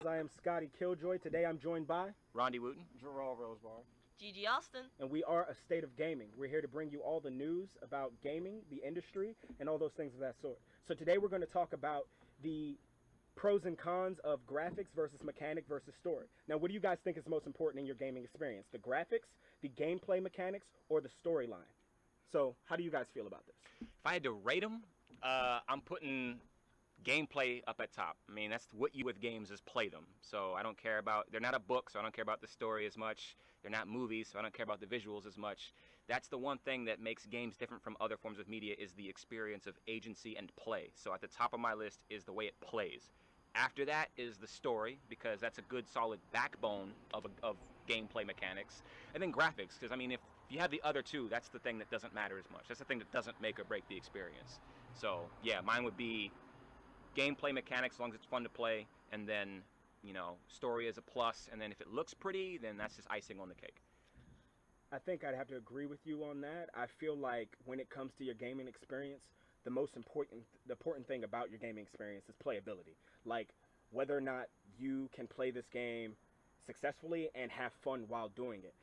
I am Scotty Killjoy. Today I'm joined by Rondy Wooten. Jerel Rosebar. Gigi Austin. And we are A State of Gaming. We're here to bring you all the news about gaming, the industry, and all those things of that sort. So today we're going to talk about the pros and cons of graphics versus mechanic versus story. Now, what do you guys think is most important in your gaming experience? The graphics, the gameplay mechanics, or the storyline? So how do you guys feel about this? If I had to rate them, I'm putting gameplay up at top. I mean, that's what you with games is play them. So I don't care about, they're not a book, so I don't care about the story as much. They're not movies, so I don't care about the visuals as much. That's the one thing that makes games different from other forms of media, is the experience of agency and play. So at the top of my list is the way it plays. After that is the story, because that's a good solid backbone of gameplay mechanics. And then graphics, because I mean, if you have the other two, that's the thing that doesn't matter as much. That's the thing that doesn't make or break the experience. So yeah, mine would be gameplay mechanics, as long as it's fun to play, and then, you know, story is a plus, and then if it looks pretty, then that's just icing on the cake. I think I'd have to agree with you on that. I feel like when it comes to your gaming experience, the most important thing about your gaming experience is playability. Like, whether or not you can play this game successfully and have fun while doing it.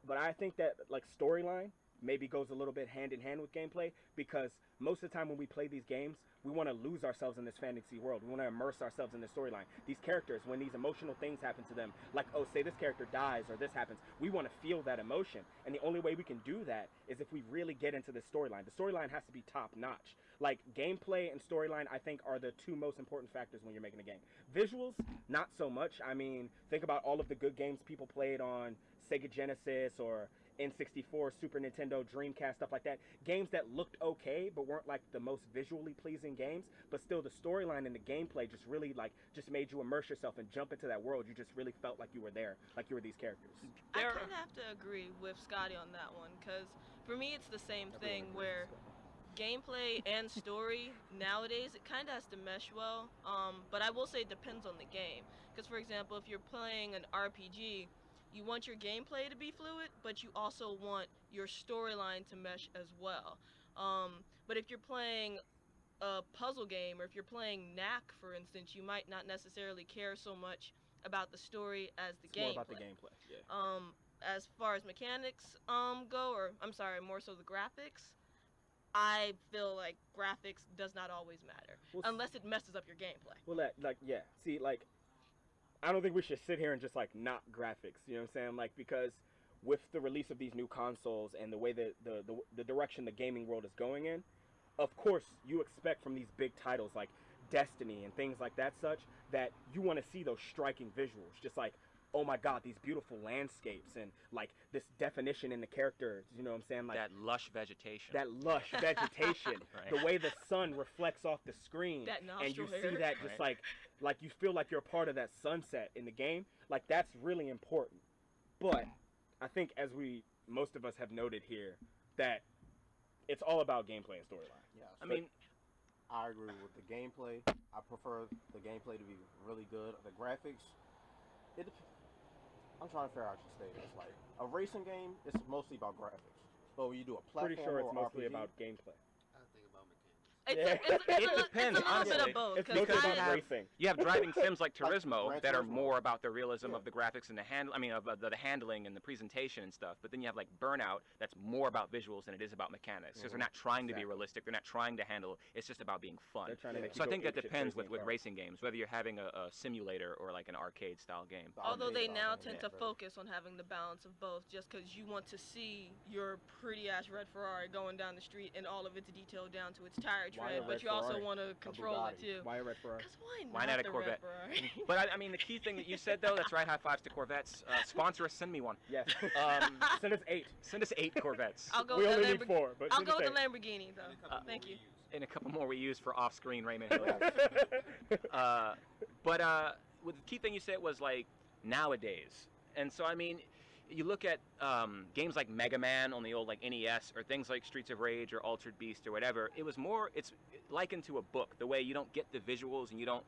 But I think that, like, storyline maybe goes a little bit hand in hand with gameplay, because most of the time when we play these games, we want to lose ourselves in this fantasy world. We want to immerse ourselves in the storyline. These characters, when these emotional things happen to them, like, oh, say this character dies or this happens, we want to feel that emotion. And the only way we can do that is if we really get into the storyline. The storyline has to be top notch. Like, gameplay and storyline, I think, are the two most important factors when you're making a game. Visuals, not so much. I mean, think about all of the good games people played on Sega Genesis or N64, Super Nintendo, Dreamcast, stuff like that. Games that looked okay, but weren't like the most visually pleasing games, but still the storyline and the gameplay just really just made you immerse yourself and jump into that world. You just really felt like you were there, like you were these characters. I kind of have to agree with Scotty on that one, because for me it's the same thing where gameplay and story nowadays, it kind of has to mesh well, but I will say it depends on the game. Because for example, if you're playing an RPG, you want your gameplay to be fluid, but you also want your storyline to mesh as well. But if you're playing a puzzle game, or if you're playing Knack, for instance, you might not necessarily care so much about the story as the gameplay. More about the gameplay, yeah. As far as mechanics go, or I'm sorry, more so the graphics, I feel like graphics does not always matter, unless it messes up your gameplay. Well, yeah. See, like, I don't think we should sit here and just, like, knock graphics, you know what I'm saying? Like, because with the release of these new consoles and the way that the direction the gaming world is going in, of course you expect from these big titles like Destiny and things like that that you want to see those striking visuals, just like, oh my god, these beautiful landscapes and like this definition in the characters, you know what I'm saying? Like that lush vegetation. That lush vegetation. Right. The way the sun reflects off the screen. That and you hair. see that just like you feel like you're a part of that sunset in the game. Like, that's really important. But I think, as most of us have noted here, that it's all about gameplay and storyline. Yeah. I mean, I agree with the gameplay. I prefer the gameplay to be really good. The graphics, I'm trying to figure out your status. Like, a racing game, it's mostly about graphics. But when you do a platform, pretty sure it's or mostly RPG, about gameplay. I think about mechanics. It depends, it's a little bit of both. It's mostly about racing. You have driving sims like Turismo Like that are Turismo. more about the realism of the graphics and the the handling and the presentation and stuff. But then you have like Burnout that's more about visuals than it is about mechanics, because they're not trying to be realistic. They're not trying to handle. It's just about being fun. They're trying to make So you I think go that apeshit depends crazy with in racing games, whether you're having a simulator or like an arcade style game. Although they now tend to focus on having the balance of both, just because you want to see your pretty ass red Ferrari going down the street and all of its detail down to its tire tread, but you also want to control it too. Why a red Ferrari? Because why Why not a Corvette? But I mean, the key thing that you said though, that's right. High fives to Corvettes. Sponsor us. Send me one. Yes. Send us 8. Send us 8 Corvettes. I'll go we with only need 4, but I'll go with the 8. Lamborghini though. Thank you. And a couple more we use for off-screen Raymond Hill. But with the key thing you said was like nowadays, and so I mean, you look at games like Mega Man on the old like NES, or things like Streets of Rage or Altered Beast or whatever. It's likened to a book. The way you don't get the visuals and you don't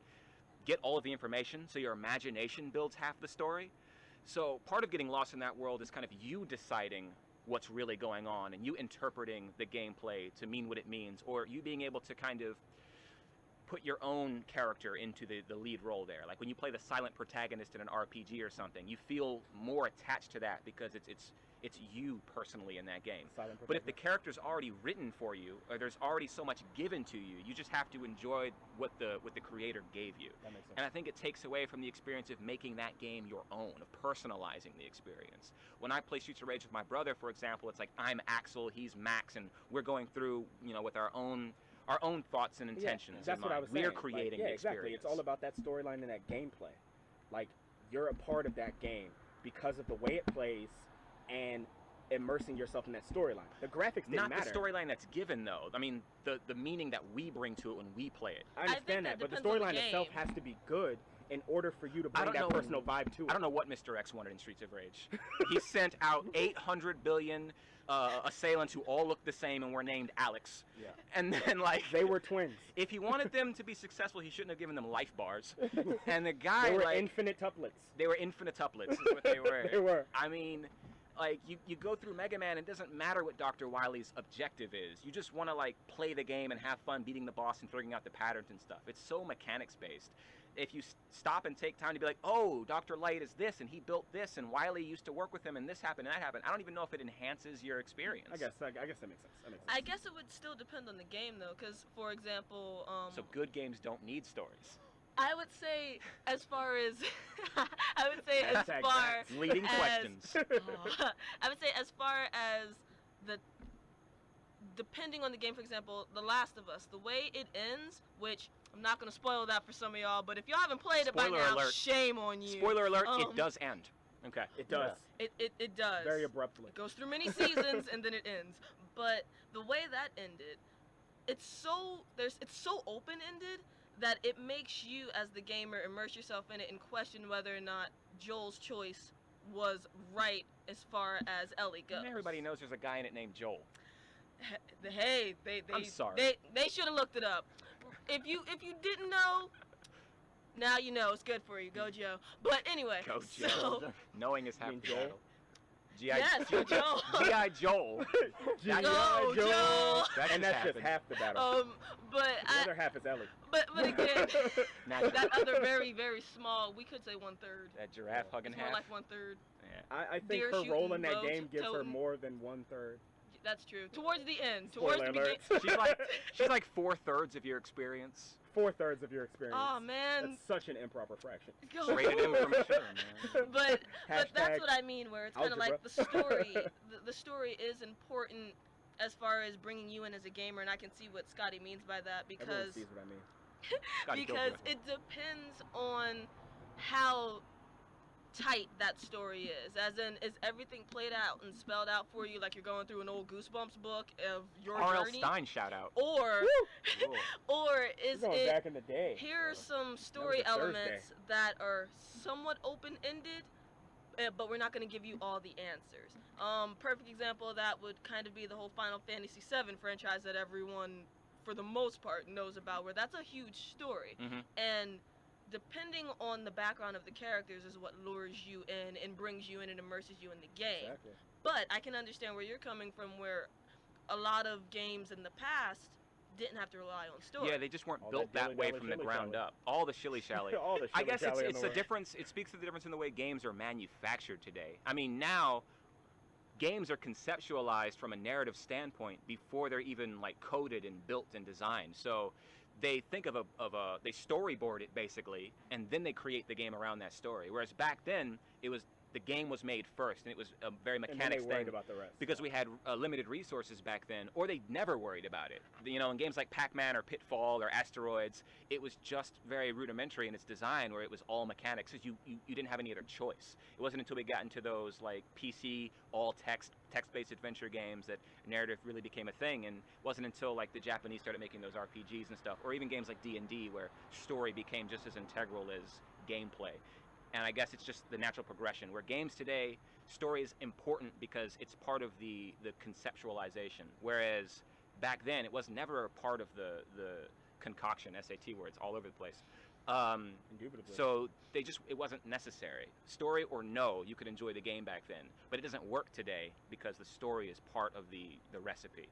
get all of the information, so your imagination builds half the story. So part of getting lost in that world is kind of you deciding what's really going on and you interpreting the gameplay to mean what it means, or you being able to kind of put your own character into the lead role there. Like when you play the silent protagonist in an RPG or something, you feel more attached to that because it's you personally in that game. But if the character's already written for you, or there's already so much given to you, you just have to enjoy what the creator gave you. That makes sense. And I think it takes away from the experience of making that game your own, of personalizing the experience. When I play Streets of Rage with my brother, for example, it's like I'm Axel, he's Max, and we're going through, with our own thoughts and intentions. That's what I was saying. We're creating the exactly. experience. It's all about that storyline and that gameplay. Like, you're a part of that game because of the way it plays and immersing yourself in that storyline. The graphics didn't matter. Not the storyline that's given, though. I mean, the meaning that we bring to it when we play it. I understand that, but the storyline itself has to be good in order for you to bring that personal vibe to it. I don't know what Mr. X wanted in Streets of Rage. He sent out 800 billion assailants who all look the same and were named Alex. Yeah. And then, like... They were twins. If he wanted them to be successful, he shouldn't have given them life bars. And the guy, They were infinite tuplets. They were infinite tuplets, is what they were. They were. I mean... Like, you go through Mega Man, it doesn't matter what Dr. Wily's objective is. You just want to, like, play the game and have fun beating the boss and figuring out the patterns and stuff. It's so mechanics-based. If you stop and take time to be like, oh, Dr. Light is this, and he built this, and Wily used to work with him, and this happened, and that happened, I don't even know if it enhances your experience. I guess that makes sense. I guess it would still depend on the game, though, because, for example... So good games don't need stories. I would say, as far as leading questions. I would say as far as depending on the game, for example, The Last of Us, the way it ends, which I'm not going to spoil that for some of y'all, but if y'all haven't played it by now, shame on you. Spoiler alert, it does end. Okay. It does. It does. Very abruptly. It goes through many seasons and then it ends. But the way that ended, it's so open-ended that it makes you, as the gamer, immerse yourself in it and question whether or not Joel's choice was right as far as Ellie goes. Everybody knows there's a guy in it named Joel. Hey, I'm sorry. They should have looked it up. If you didn't know, now you know. It's good for you. Go Joe. But anyway, Go Joe. So, knowing is half the battle. Yes, Joel. G.I. Joel. Go Joel. And that's just half the battle. But the other half is Ellie. But again, that other very, very small, we could say 1/3. That giraffe hugging it's half. more like 1/3. Yeah. I think Deer her role in that shooting, game gives her toting. more than 1/3. That's true. Towards the end. Towards Spoiler the alert. beginning. She's like 4/3 of your experience. 4/3 of your experience. Oh man. That's such an improper fraction. Rated M from mature, man. But that's what I mean, where it's kind of like the story. The story is important as far as bringing you in as a gamer, and I can see what Scotty means by that Everyone because sees what I mean. because it depends on how tight that story is. As in, is everything played out and spelled out for you like you're going through an old Goosebumps book of your R.L. journey? Stein shout out. Or is We're going it back in the day. here are some story That was a elements that are somewhat open-ended, but we're not going to give you all the answers. Perfect example of that would kind of be the whole Final Fantasy VII franchise that everyone, for the most part, knows about, where that's a huge story. Mm-hmm. And depending on the background of the characters is what lures you in and brings you in and immerses you in the game. Exactly. But I can understand where you're coming from, where a lot of games in the past didn't have to rely on story. Yeah, they just weren't All built that that way dilly-dally, from the ground shilly-shally. up. All the shilly-shally. All the I guess shilly-shally in it's the a world. difference. It speaks to the difference in the way games are manufactured today. I mean, now games are conceptualized from a narrative standpoint before they're even like coded and built and designed. So they think of they storyboard it basically, and then they create the game around that story. Whereas back then, the game was made first, and it was a very And then mechanics they worried thing. about the rest. Because we had limited resources back then, or they never worried about it. You know, in games like Pac-Man or Pitfall or Asteroids, it was just very rudimentary in its design, where it was all mechanics, because you didn't have any other choice. It wasn't until we got into those like PC all text-based adventure games that narrative really became a thing, and it wasn't until like the Japanese started making those RPGs and stuff, or even games like D&D, where story became just as integral as gameplay. And I guess it's just the natural progression, where games today, story is important because it's part of the conceptualization. Whereas back then, it was never a part of the concoction, SAT words, all over the place. Indubitably. So it wasn't necessary. Story or no, you could enjoy the game back then. But it doesn't work today because the story is part of the recipe.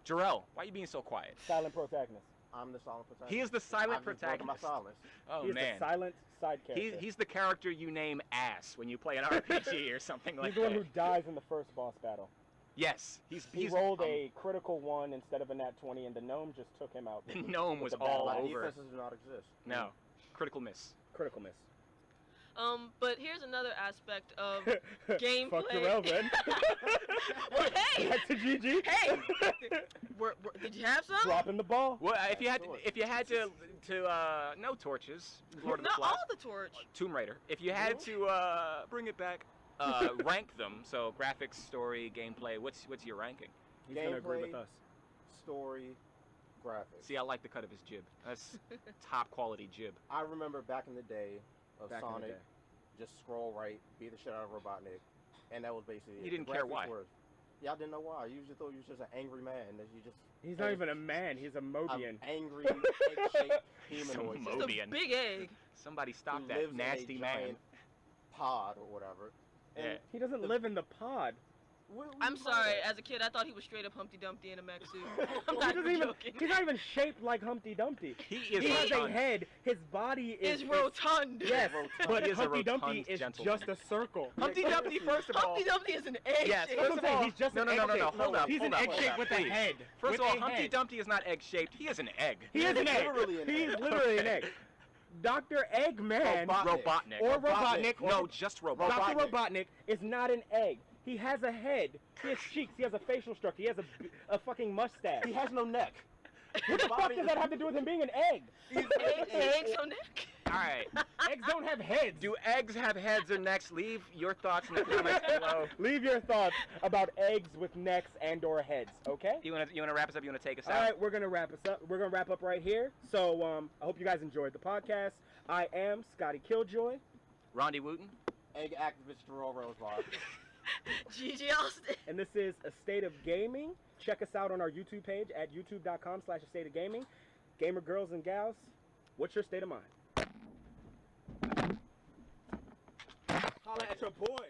Jerel, why are you being so quiet? Silent protagonist. I'm the silent protagonist. He is the silent I've just broken protagonist. my silence. Oh He's man. the silent side character. He's the character you name ass when you play an RPG or something like He's the one that. who dies in the first boss battle. Yes, He he's rolled a critical 1 instead of a nat 20, and the gnome just took him out. the gnome was with the battle all My axe. over. defenses do not exist. No, critical miss. Critical miss. But here's another aspect of Fuck gameplay. Jerel, then. Well, hey, Back to Gigi. hey, did you have some? Dropping the ball. Well, if you Sure. had to no torches, Lord of the Not Flies, all the torch. Tomb Raider. If you had to bring it back, rank them. So graphics, story, gameplay. What's your ranking? He's gonna agree with Gameplay. us. Story, graphics. See, I like the cut of his jib. That's top quality jib. I remember back in the day of Back in the Sonic, day. just scroll right, beat the shit out of Robotnik, and that was basically You it. didn't The care graphics why. Yeah, I didn't know why. You just thought you was just an angry man. That you just. He's not even a man. He's a Mobian. An angry, egg-shaped humanoid Some Just a Mobian. big egg. Somebody who stop that lives in nasty a man. giant pod or whatever. And Yeah. He doesn't live in the pod. I'm sorry. As a kid, I thought he was straight up Humpty Dumpty in a mech suit. I'm He not doesn't even, joking. he's not even shaped like Humpty Dumpty. He is He has a rotund. head. His body Is rotund. Yes, Rotund. but He is a Humpty Dumpty rotund is gentleman. just a circle. Humpty Dumpty, first of all. Humpty Dumpty is an egg. Yes, shape. That's first what I'm of all, saying. He's just no, an no, no, egg no, no, shape. hold up. He's hold an up, egg hold shape up, with a please. head. First With of all, a Humpty head. Dumpty is not egg shaped. He is an egg. He is an egg. literally an He's egg. literally an egg. Dr. Eggman Robotnik. or Robotnik No, just Robotnik. Dr. Robotnik is not an egg. He has a head. He has cheeks. He has a facial structure. He has a fucking mustache. He has no neck. What the fuck does that have to do with him being an egg? Eggs on neck. All right. Eggs don't have heads. Do eggs have heads or necks? Leave your thoughts in the comments below. Leave your thoughts about eggs with necks and/or heads. Okay. You wanna wrap us up? You wanna take us All out? right, we're gonna wrap us up. We're gonna wrap up right here. So I hope you guys enjoyed the podcast. I am Scotty Killjoy. Rondy Wooten. Egg activist Jerel Rosebar. Gigi Austin. And this is A State of Gaming. Check us out on our YouTube page at youtube.com/astateofgaming. Gamer girls and gals, what's your state of mind? Holla at your boy.